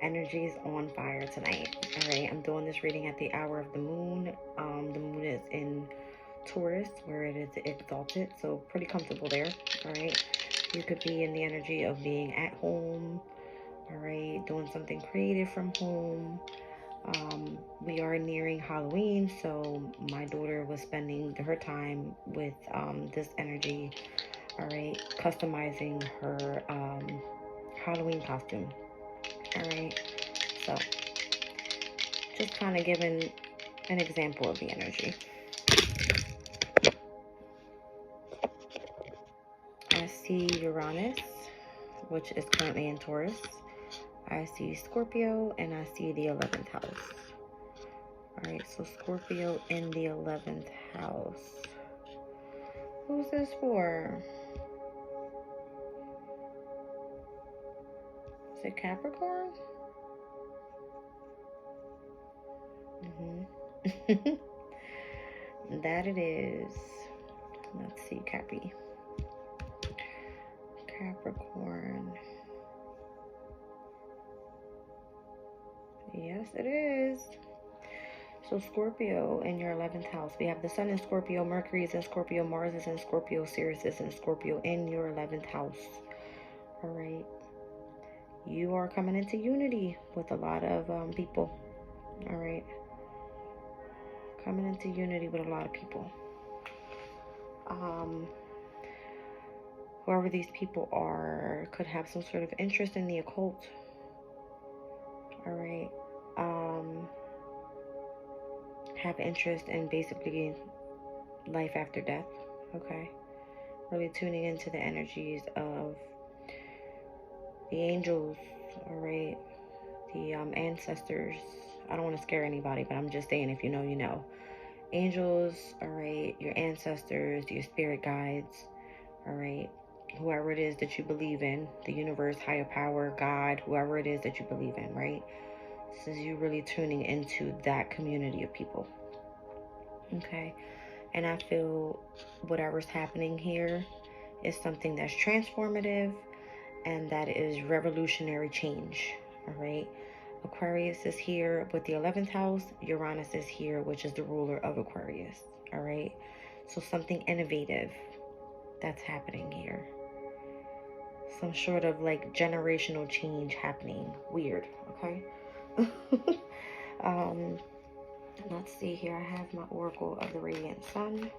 Energy is on fire tonight. All right, I'm doing this reading at the hour of the moon. The moon is in Taurus, where it is exalted, so pretty comfortable there. All right, you could be in the energy of being at home. All right, doing something creative from home. We are nearing Halloween, so my daughter was spending her time with this energy. All right, customizing her Halloween costume. All right, so just kind of giving an example of the energy. I see Uranus, which is currently in Taurus. I see Scorpio, and I see the 11th house. All right, so Scorpio in the 11th house. Who's this for? Is it Capricorn? That it is. Let's see, Capricorn. Yes, it is. So Scorpio in your 11th house. We have the Sun in Scorpio, Mercury is in Scorpio, Mars is in Scorpio, Sirius is in Scorpio in your 11th house. All right. You are coming into unity with a lot of people. All right. Coming into unity with a lot of people. Whoever these people are could have some sort of interest in the occult. All right. Have interest in basically life after death. Okay. Really tuning into the energies of the angels. All right. The ancestors. I don't want to scare anybody, but I'm just saying, if you know, you know. Angels, all right, your ancestors, your spirit guides, all right, whoever it is that you believe in, the universe, higher power, God, whoever it is that you believe in, right? This is you really tuning into that community of people. Okay. And I feel whatever's happening here is something that's transformative and that is revolutionary change. All right. Aquarius is here with the 11th house. Uranus is here, which is the ruler of Aquarius. All right. So something innovative that's happening here. Some sort of like generational change happening. Weird. Okay. Let's see here. I have my Oracle of the Radiant Sun.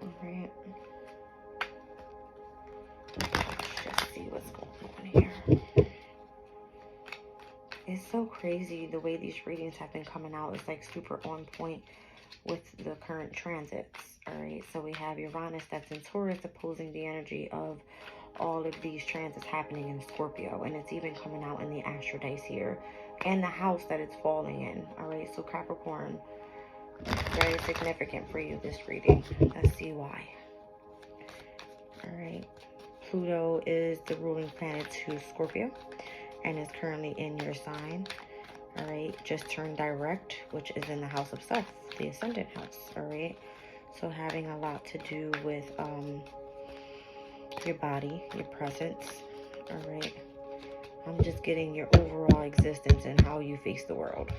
All right. Let's see what's going on here. It's so crazy the way these readings have been coming out. It's like super on point with the current transits. All right, so we have Uranus that's in Taurus opposing the energy of all of these transits happening in Scorpio, and it's even coming out in the astral dice here and the house that it's falling in. All right, so Capricorn, very significant for you this reading. Let's see why. All right, Pluto is the ruling planet to Scorpio and is currently in your sign. All right, just turned direct, which is in the house of self, the ascendant house. All right, so having a lot to do with your body, your presence. All right, I'm just getting your overall existence and how you face the world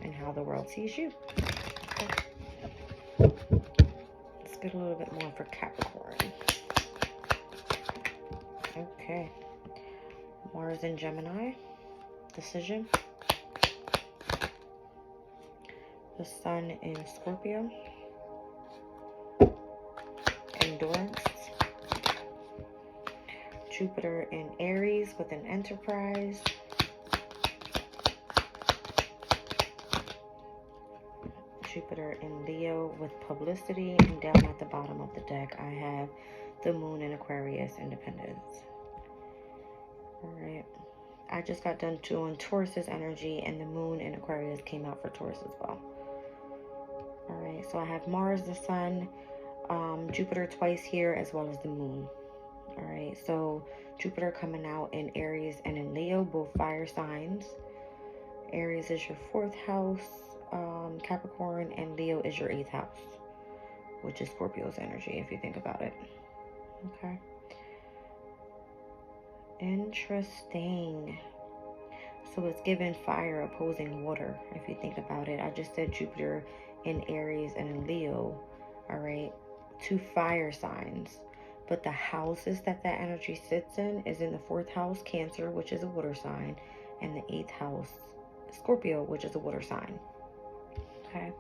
and how the world sees you. Okay. Let's get a little bit more for Capricorn. Okay, Mars in Gemini, decision. The Sun in Scorpio, endurance. Jupiter in Aries with an enterprise. Jupiter in Leo with publicity. And down at the bottom of the deck, I have the Moon in Aquarius, independence. All right. I just got done doing Taurus's energy, and the Moon in Aquarius came out for Taurus as well. All right, so I have Mars, the Sun, Jupiter twice here, as well as the Moon. All right, so Jupiter coming out in Aries and in Leo, both fire signs. Aries is your 4th house, Capricorn, and Leo is your 8th house, which is Scorpio's energy, if you think about it. Okay. Interesting. So it's given fire opposing water, if you think about it. I just said Jupiter in Aries and in Leo, all right? Two fire signs. But the houses that that energy sits in is in the 4th house, Cancer, which is a water sign, and the 8th house, Scorpio, which is a water sign. Okay?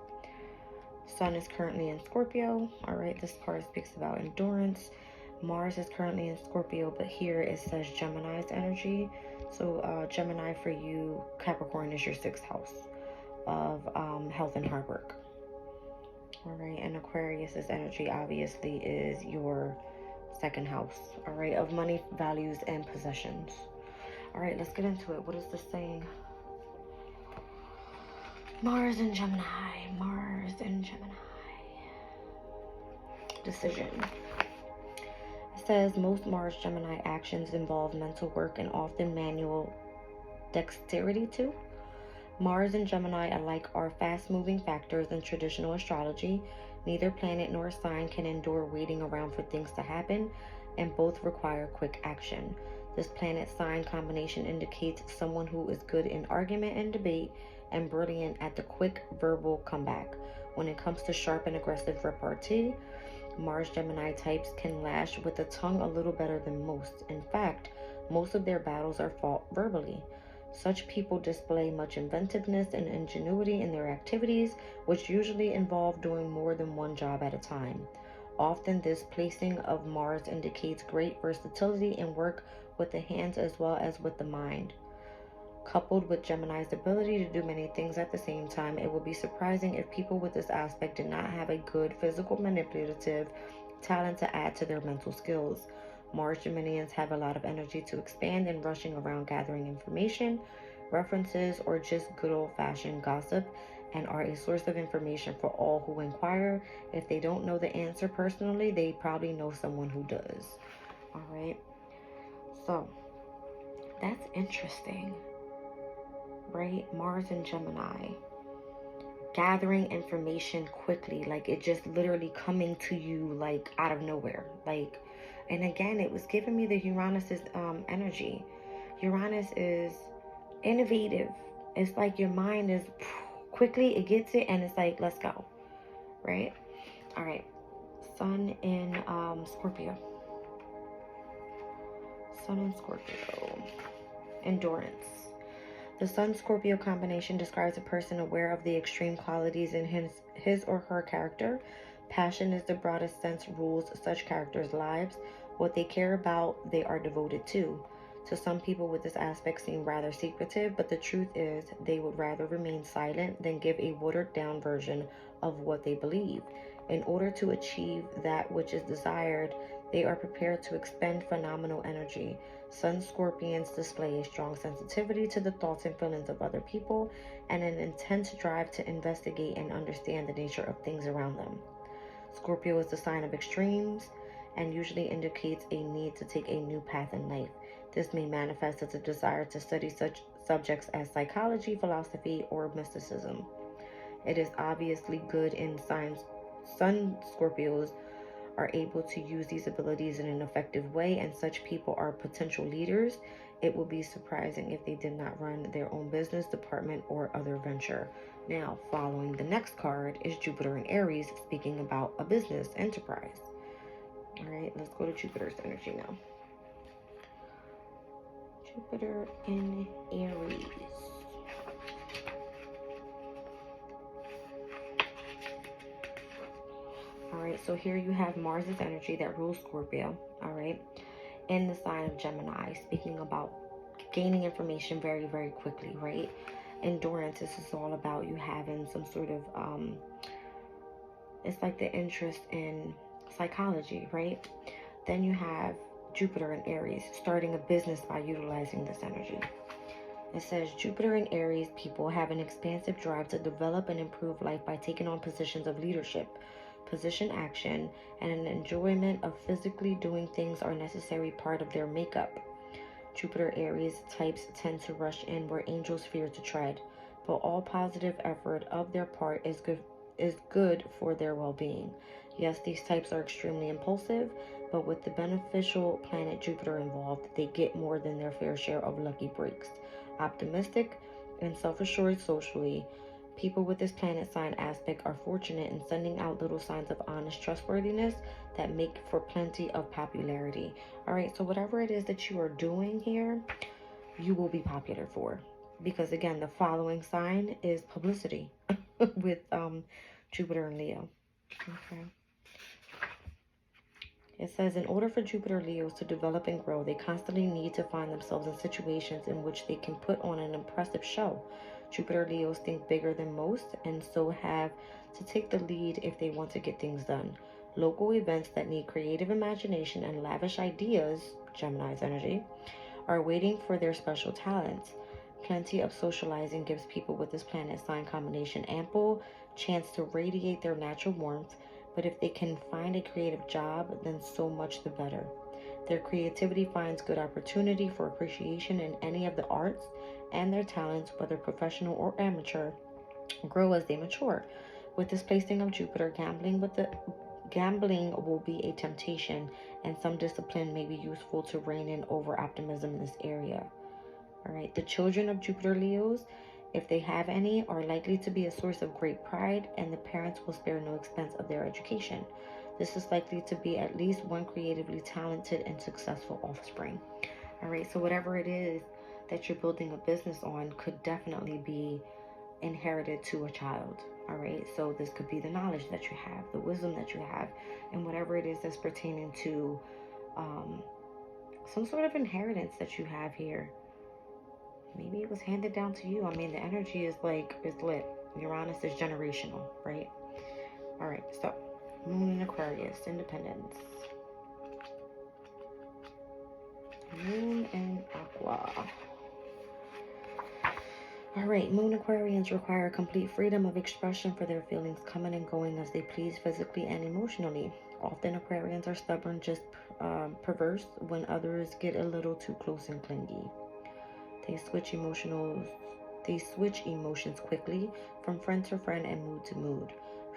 Sun is currently in Scorpio. All right, this card speaks about endurance. Mars is currently in Scorpio, but here it says Gemini's energy. So Gemini for you, Capricorn is your 6th house of health and hard work. All right, and Aquarius's energy obviously is your 2nd house. All right, of money, values, and possessions. All right, let's get into it. What is this saying? Mars and Gemini. Mars and Gemini. Decision. It says most Mars Gemini actions involve mental work and often manual dexterity too. Mars and Gemini alike are fast-moving factors in traditional astrology. Neither planet nor sign can endure waiting around for things to happen, and both require quick action. This planet-sign combination indicates someone who is good in argument and debate and brilliant at the quick verbal comeback. When it comes to sharp and aggressive repartee, Mars Gemini types can lash with the tongue a little better than most. In fact, most of their battles are fought verbally. Such people display much inventiveness and ingenuity in their activities, which usually involve doing more than one job at a time. Often this placing of Mars indicates great versatility in work with the hands as well as with the mind. Coupled with Gemini's ability to do many things at the same time, it would be surprising if people with this aspect did not have a good physical manipulative talent to add to their mental skills. Mars Geminians have a lot of energy to expand and rushing around gathering information, references, or just good old-fashioned gossip, and are a source of information for all who inquire. If they don't know the answer personally, they probably know someone who does. All right. So that's interesting, right? Mars and Gemini. Gathering information quickly, like it just literally coming to you like out of nowhere. Like, and again, it was giving me the Uranus's energy. Uranus is innovative. It's like your mind is quickly, it gets it, and it's like, let's go, right? All right. Sun in Scorpio. Sun in Scorpio. Endurance. The Sun-Scorpio combination describes a person aware of the extreme qualities in his or her character. Passion is the broadest sense rules such characters' lives. What they care about, they are devoted to. To some people with this aspect seem rather secretive, but the truth is they would rather remain silent than give a watered-down version of what they believe. In order to achieve that which is desired, they are prepared to expend phenomenal energy. Sun Scorpions display a strong sensitivity to the thoughts and feelings of other people and an intense drive to investigate and understand the nature of things around them. Scorpio is the sign of extremes and usually indicates a need to take a new path in life. This may manifest as a desire to study such subjects as psychology, philosophy, or mysticism. It is obviously good in signs. Sun Scorpios are able to use these abilities in an effective way, and such people are potential leaders. It would be surprising if they did not run their own business, department, or other venture. Now, following the next card is Jupiter in Aries, speaking about a business enterprise. All right, let's go to Jupiter's energy now. Jupiter in Aries. All right, so here you have Mars's energy that rules Scorpio, all right, in the sign of Gemini, speaking about gaining information very, very quickly, right? Endurance, this is all about you having some sort of, it's like the interest in psychology, right? Then you have Jupiter in Aries, starting a business by utilizing this energy. It says Jupiter in Aries people have an expansive drive to develop and improve life by taking on positions of leadership. Position action and an enjoyment of physically doing things are necessary part of their makeup. Jupiter Aries types tend to rush in where angels fear to tread, but all positive effort of their part is good for their well-being. Yes, these types are extremely impulsive. but with the beneficial planet Jupiter involved, they get more than their fair share of lucky breaks. Optimistic and self-assured socially, people with this planet sign aspect are fortunate in sending out little signs of honest trustworthiness that make for plenty of popularity. All right, so whatever it is that you are doing here, you will be popular for. Because again, the following sign is publicity with Jupiter and Leo. Okay. It says, in order for Jupiter Leos to develop and grow, they constantly need to find themselves in situations in which they can put on an impressive show. Jupiter Leos think bigger than most and so have to take the lead if they want to get things done. Local events that need creative imagination and lavish ideas, Gemini's energy, are waiting for their special talents. Plenty of socializing gives people with this planet sign combination ample chance to radiate their natural warmth, but if they can find a creative job, then so much the better. Their creativity finds good opportunity for appreciation in any of the arts, and their talents, whether professional or amateur, grow as they mature. With this placing of Jupiter, gambling will be a temptation, and some discipline may be useful to rein in over optimism in this area. All right, the children of Jupiter Leos, if they have any, are likely to be a source of great pride, and the parents will spare no expense of their education. This is likely to be at least one creatively talented and successful offspring. All right, so whatever it is that you're building a business on could definitely be inherited to a child. All right, so this could be the knowledge that you have, the wisdom that you have, and whatever it is that's pertaining to some sort of inheritance that you have here. Maybe it was handed down to you. I mean, the energy is lit. Uranus is generational, right? All right, so Moon in Aquarius, independence. Moon in Aqua. All right, Moon Aquarians require complete freedom of expression for their feelings, coming and going as they please physically and emotionally. Often Aquarians are stubborn, just perverse when others get a little too close and clingy. They switch emotions quickly from friend to friend and mood to mood.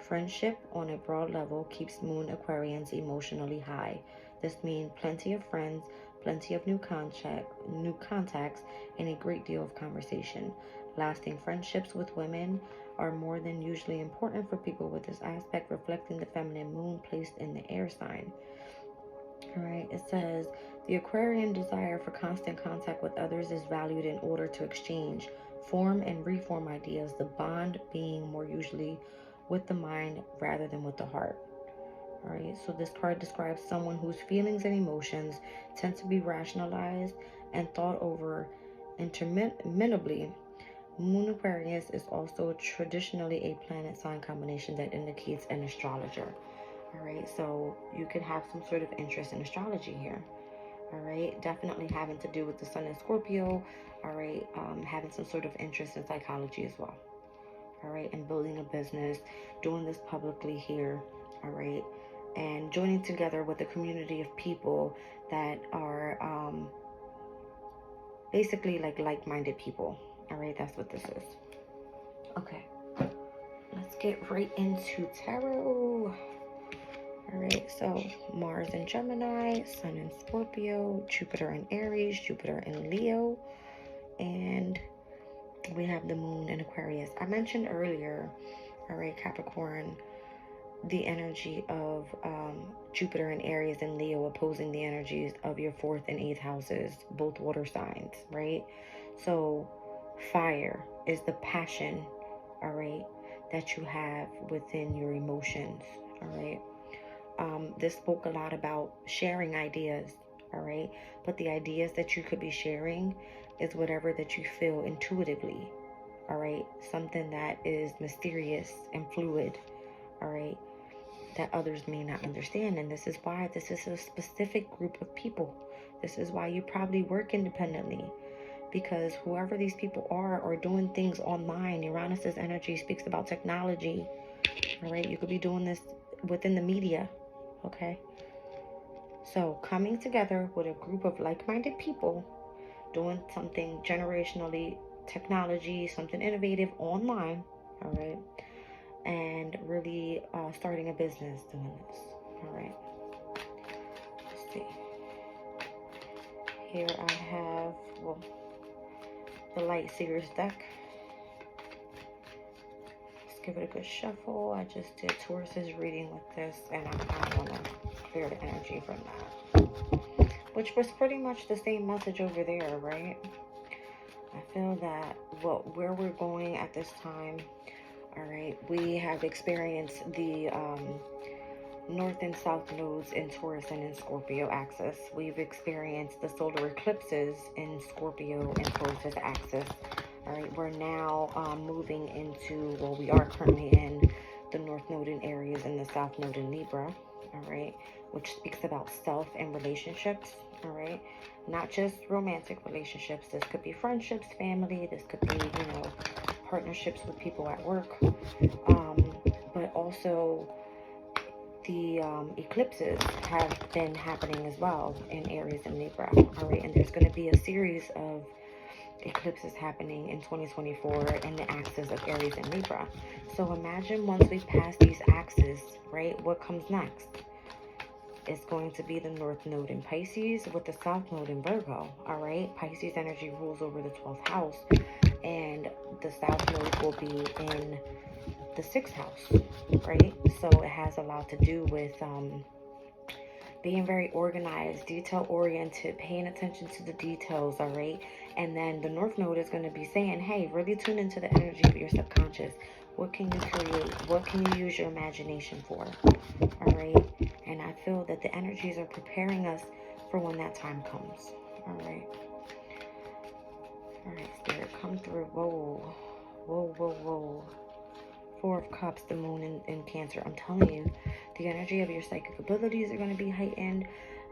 Friendship on a broad level keeps Moon Aquarians emotionally high. This means plenty of friends, plenty of new contacts, and a great deal of conversation. Lasting friendships with women are more than usually important for people with this aspect, reflecting the feminine moon placed in the air sign. All right, it says, the Aquarian desire for constant contact with others is valued in order to exchange, form, and reform ideas, the bond being more usually with the mind rather than with the heart. All right, so this card describes someone whose feelings and emotions tend to be rationalized and thought over interminably. Moon Aquarius is also traditionally a planet sign combination that indicates an astrologer. All right, so you could have some sort of interest in astrology here. All right, definitely having to do with the sun in Scorpio. All right, having some sort of interest in psychology as well. All right, and building a business, doing this publicly here. All right, and joining together with a community of people that are basically like-minded people. All right, that's what this is. Okay, let's get right into tarot. All right, so Mars in Gemini, Sun in Scorpio, Jupiter in Aries, Jupiter in Leo, and we have the Moon in Aquarius. I mentioned earlier, all right, Capricorn, the energy of Jupiter in Aries and Leo opposing the energies of your 4th and 8th houses, both water signs, right? So fire is the passion, all right, that you have within your emotions, all right? This spoke a lot about sharing ideas, all right? But the ideas that you could be sharing is whatever that you feel intuitively, all right? Something that is mysterious and fluid, all right? That others may not understand. And this is why this is a specific group of people. This is why you probably work independently, because whoever these people are doing things online. Uranus's energy speaks about technology, all right? You could be doing this within the media, okay? So coming together with a group of like-minded people, doing something generationally, technology, something innovative online, all right? And really starting a business doing this, all right? Here I have, well, the Light Seers deck. Let's give it a good shuffle. I just did Taurus's reading with this, and I kind of want to clear the energy from that, which was pretty much the same message over there, right? I feel that where we're going at this time, all right, we have experienced the North and South nodes in Taurus and in Scorpio axis. We've experienced the solar eclipses in Scorpio and Taurus axis. All right, we're now moving into, well, we are currently in the North node in Aries and the South node in Libra. All right, which speaks about self and relationships. All right, not just romantic relationships. This could be friendships, family. This could be, you know, partnerships with people at work. But also the eclipses have been happening as well in Aries and Libra. All right, and there's going to be a series of eclipses happening in 2024 in the axis of Aries and Libra. So imagine once we pass these axes, right, what comes next? It's going to be the North node in Pisces with the South node in Virgo. All right, Pisces energy rules over the 12th house, and the South node will be in the 6th house, right? So it has a lot to do with being very organized, detail oriented, paying attention to the details, all right? And then the North node is going to be saying, hey, really tune into the energy of your subconscious. What can you create? What can you use your imagination for? All right. And I feel that the energies are preparing us for when that time comes. All right. All right, Spirit, come through. Whoa, whoa, whoa, whoa. Four of Cups, the moon in Cancer. I'm telling you, the energy of your psychic abilities are going to be heightened.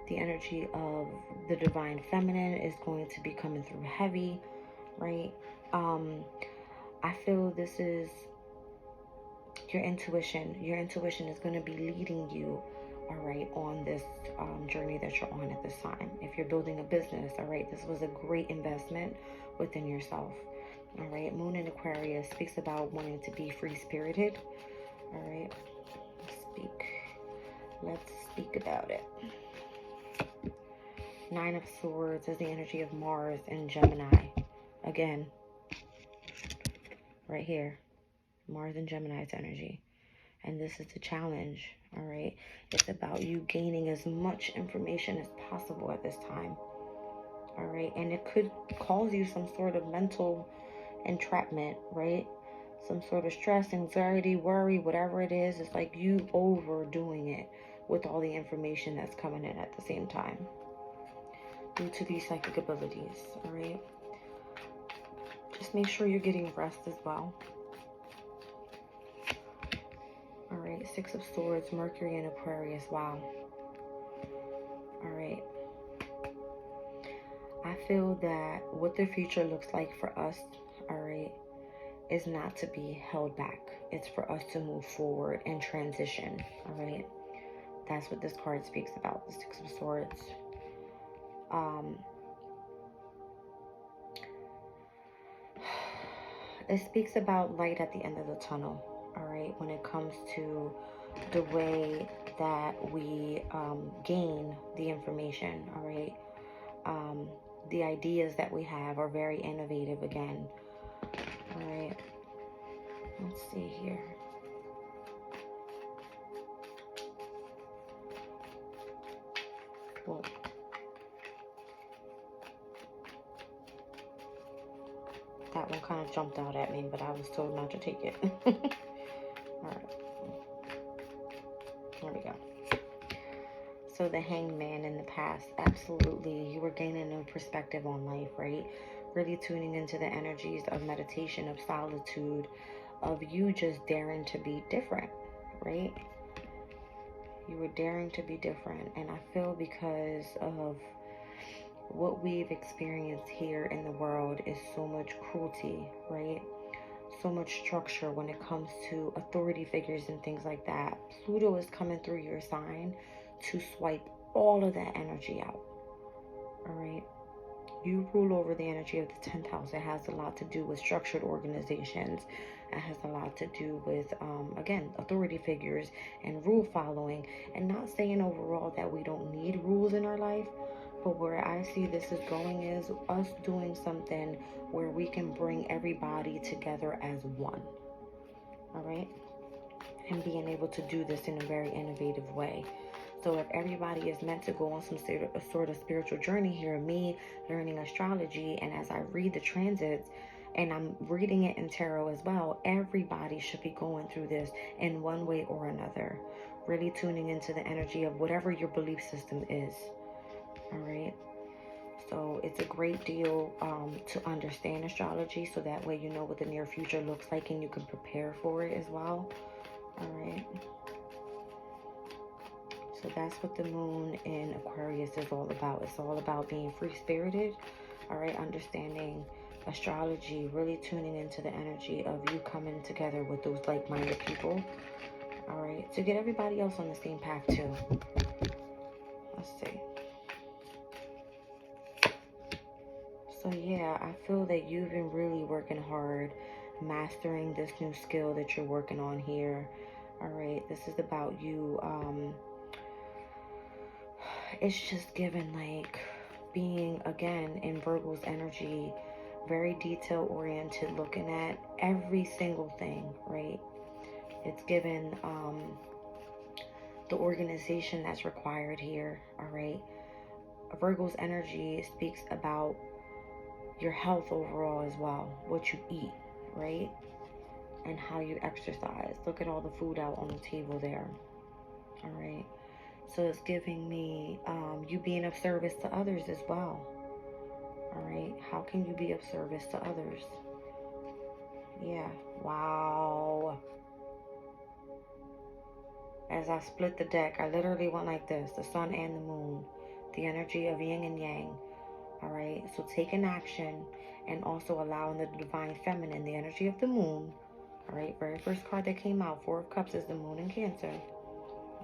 The energy of the divine feminine is going to be coming through heavy, right? I feel this is your intuition. Your intuition is going to be leading you, all right, on this journey that you're on at this time. If you're building a business, all right, this was a great investment within yourself. All right, Moon in Aquarius speaks about wanting to be free-spirited. All right, let's speak about it. Nine of Swords is the energy of Mars and Gemini. Again, right here, Mars and Gemini's energy. And this is the challenge, all right? It's about you gaining as much information as possible at this time, all right? And it could cause you some sort of mental entrapment, right? Some sort of stress, anxiety, worry, whatever it is. It's like you overdoing it with all the information that's coming in at the same time due to these psychic abilities, all right? Just make sure you're getting rest as well. All right, Six of Swords, Mercury in Aquarius. Wow. All right. I feel that what the future looks like for us, all right, is not to be held back. It's for us to move forward and transition, all right? That's what this card speaks about, the Six of Swords. It speaks about light at the end of the tunnel, all right, when it comes to the way that we gain the information, all right? The ideas that we have are very innovative again, all right? Let's see here. Whoa. That one kind of jumped out at me, but I was told not to take it. All right. There we go. So the Hanged Man in the past, absolutely, you were gaining a new perspective on life, right? Really tuning into the energies of meditation, of solitude, of you just daring to be different, right? You were daring to be different. And I feel because of what we've experienced here in the world is so much cruelty, right? So much structure when it comes to authority figures and things like that. Pluto is coming through your sign to swipe all of that energy out, all right? You rule over the energy of the 10th house. It has a lot to do with structured organizations. It has a lot to do with, again, authority figures and rule following. And not saying overall that we don't need rules in our life, But where I see this is going is us doing something where we can bring everybody together as one. All right? And being able to do this in a very innovative way. So if everybody is meant to go on some sort of spiritual journey here, me learning astrology, and as I read the transits, and I'm reading it in tarot as well, everybody should be going through this in one way or another. Really tuning into the energy of whatever your belief system is. All right? So it's a great deal to understand astrology, so that way you know what the near future looks like and you can prepare for it as well. All right. So that's what the moon in Aquarius is all about. It's all about being free-spirited. All right. Understanding astrology, really tuning into the energy of you coming together with those like-minded people. All right. To get everybody else on the same path too. Let's see. So yeah, I feel that you've been really working hard, mastering this new skill that you're working on here. All right, this is about you. It's just given like being, again, in Virgo's energy, very detail oriented, looking at every single thing, right? It's given the organization that's required here, all right? Virgo's energy speaks about your health overall as well, what you eat, right? And how you exercise. Look at all the food out on the table there. All right. So it's giving me you being of service to others as well. All right. How can you be of service to others? Yeah. Wow. As I split the deck, I literally went like this: the sun and the moon, the energy of yin and yang. All right, so taking action and also allowing the divine feminine, the energy of the moon. All right, very first card that came out, Four of Cups, is the moon in Cancer.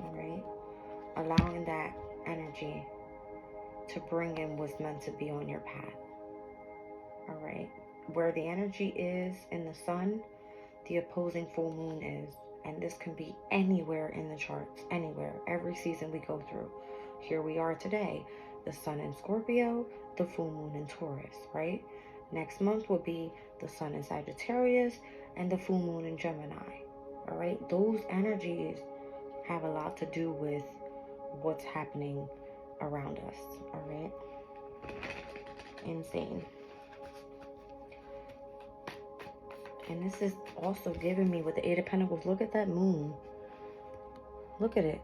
All right, allowing that energy to bring in what's meant to be on your path. All right, where the energy is in the sun, the opposing full moon is. And this can be anywhere in the charts, anywhere, every season we go through. Here we are today, the sun in Scorpio, the full moon in Taurus, right? Next month will be the sun in Sagittarius and the full moon in Gemini, all right? Those energies have a lot to do with what's happening around us, all right? Insane. And this is also giving me with the Eight of Pentacles. Look at that moon. Look at it.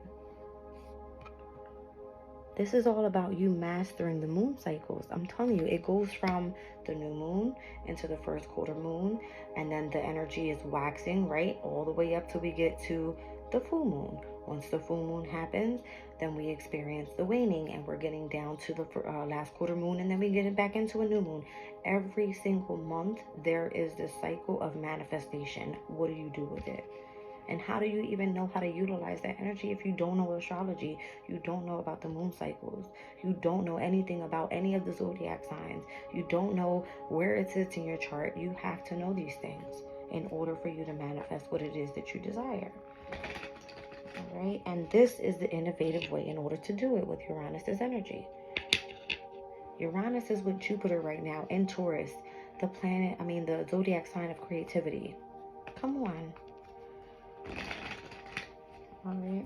This is all about you mastering the moon cycles. I'm telling you, it goes from the new moon into the first quarter moon. And then the energy is waxing, right? All the way up till we get to the full moon. Once the full moon happens, then we experience the waning, and we're getting down to the last quarter moon, and then we get it back into a new moon. Every single month, there is this cycle of manifestation. What do you do with it? And how do you even know how to utilize that energy if you don't know astrology? You don't know about the moon cycles. You don't know anything about any of the zodiac signs. You don't know where it sits in your chart. You have to know these things in order for you to manifest what it is that you desire. All right? And this is the innovative way in order to do it with Uranus's energy. Uranus is with Jupiter right now in Taurus, the planet, the zodiac sign of creativity. Come on. All right.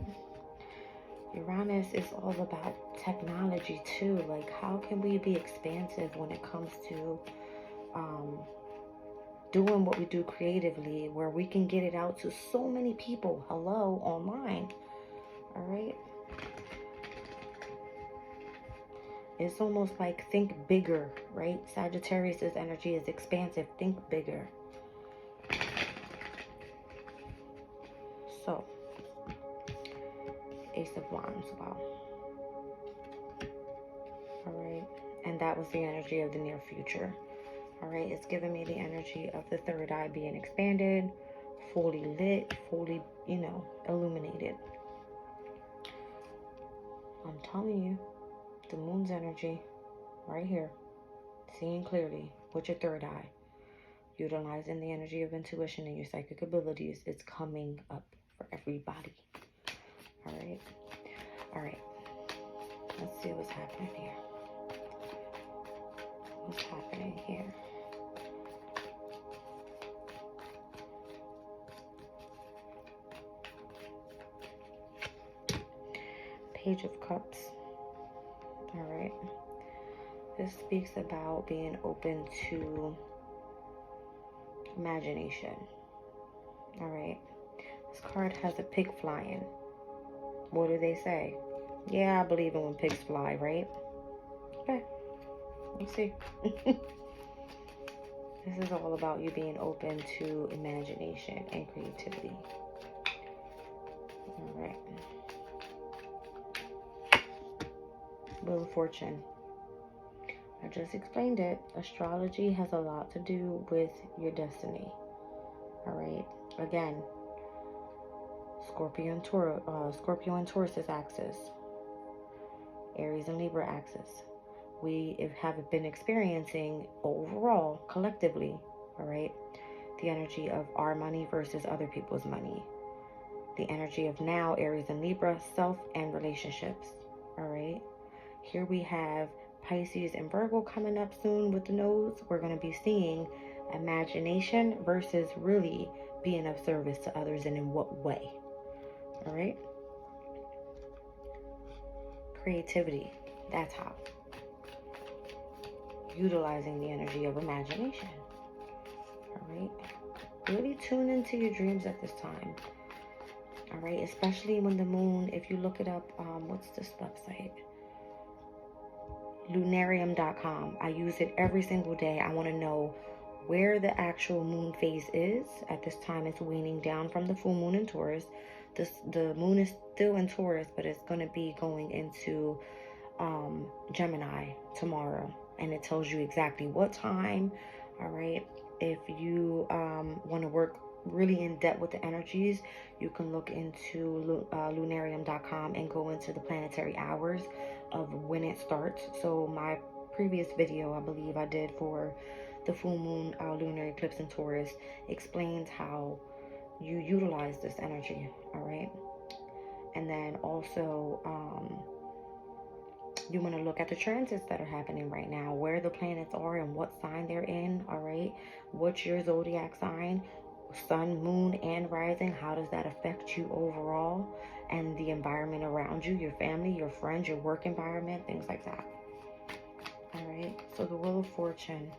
Uranus is all about technology too. Like, how can we be expansive when it comes to doing what we do creatively, where we can get it out to so many people? Hello, online. All right. It's almost like think bigger, right? Sagittarius's energy is expansive. Think bigger. So, Ace of Wands, wow. All right, and that was the energy of the near future. All right, it's giving me the energy of the third eye being expanded, fully lit, fully, illuminated. I'm telling you, the moon's energy, right here, seeing clearly with your third eye, utilizing the energy of intuition and your psychic abilities, it's coming up for everybody. All right. Let's see what's happening here. Page of Cups. All right. This speaks about being open to imagination. All right. This card has a pig flying. What do they say? Yeah, I believe in when pigs fly, right? Okay. Let's see. This is all about you being open to imagination and creativity. All right. Wheel of Fortune. I just explained it. Astrology has a lot to do with your destiny. All right. Again, Scorpio and Taurus is axis. Aries and Libra axis. We have been experiencing overall, collectively, all right, the energy of our money versus other people's money. The energy of now, Aries and Libra, self and relationships, all right? Here we have Pisces and Virgo coming up soon with the nose. We're going to be seeing imagination versus really being of service to others, and in what way, all right? Creativity, that's how. Utilizing the energy of imagination. All right. Really tune into your dreams at this time. All right. Especially when the moon, if you look it up, what's this website? Lunarium.com. I use it every single day. I want to know where the actual moon phase is. At this time, it's waning down from the full moon in Taurus. The moon is still in Taurus, but it's going to be going into Gemini tomorrow. And it tells you exactly what time. All right. If you want to work really in depth with the energies, you can look into lunarium.com and go into the planetary hours of when it starts. So my previous video, I believe I did for the full moon lunar eclipse in Taurus, explains how you utilize this energy. All right. And then also you want to look at the transits that are happening right now, where the planets are and what sign they're in, all right? What's your zodiac sign? Sun, moon, and rising. How does that affect you overall? And the environment around you, your family, your friends, your work environment, things like that. All right? So the Wheel of Fortune,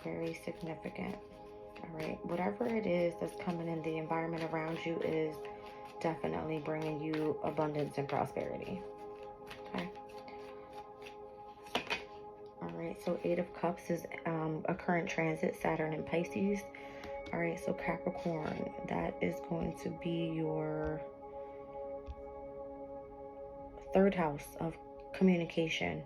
very significant. All right? Whatever it is that's coming in the environment around you is definitely bringing you abundance and prosperity. Okay? All right, so 8 of Cups is a current transit, Saturn and Pisces. All right, so Capricorn, that is going to be your 3rd house of communication.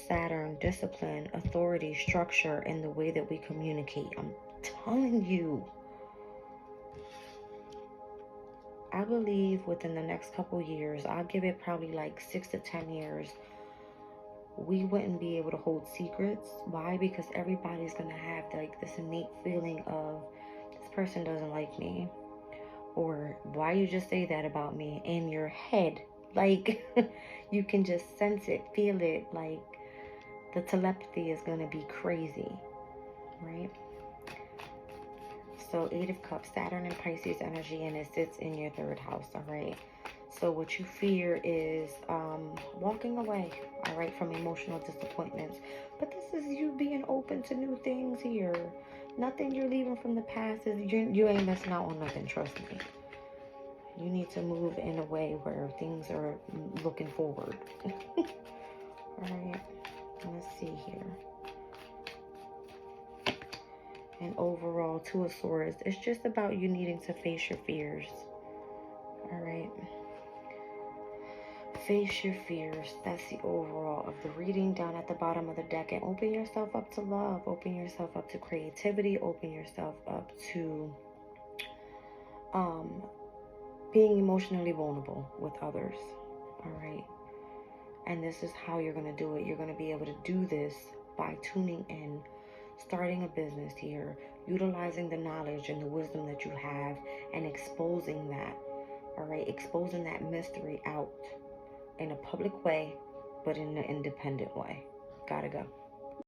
Saturn, discipline, authority, structure, and the way that we communicate. I'm telling you, I believe within the next couple years, I'll give it probably like 6 to 10 years, we wouldn't be able to hold secrets. Why? Because everybody's going to have like this innate feeling of, this person doesn't like me. Or why you just say that about me in your head. Like, you can just sense it, feel it. Like, the telepathy is going to be crazy. Right? So 8 of Cups, Saturn and Pisces energy, and it sits in your 3rd house. All right? So what you fear is walking away, all right, from emotional disappointments. But this is you being open to new things here. Nothing you're leaving from the past. You ain't missing out on nothing, trust me. You need to move in a way where things are looking forward. All right, let's see here. And overall, 2 of Swords, it's just about you needing to face your fears. All right. Face your fears. That's the overall of the reading down at the bottom of the deck. And open yourself up to love. Open yourself up to creativity. Open yourself up to being emotionally vulnerable with others. All right. And this is how you're going to do it. You're going to be able to do this by tuning in, starting a business here, utilizing the knowledge and the wisdom that you have, and exposing that. All right. Exposing that mystery out in a public way, but in an independent way. Gotta go.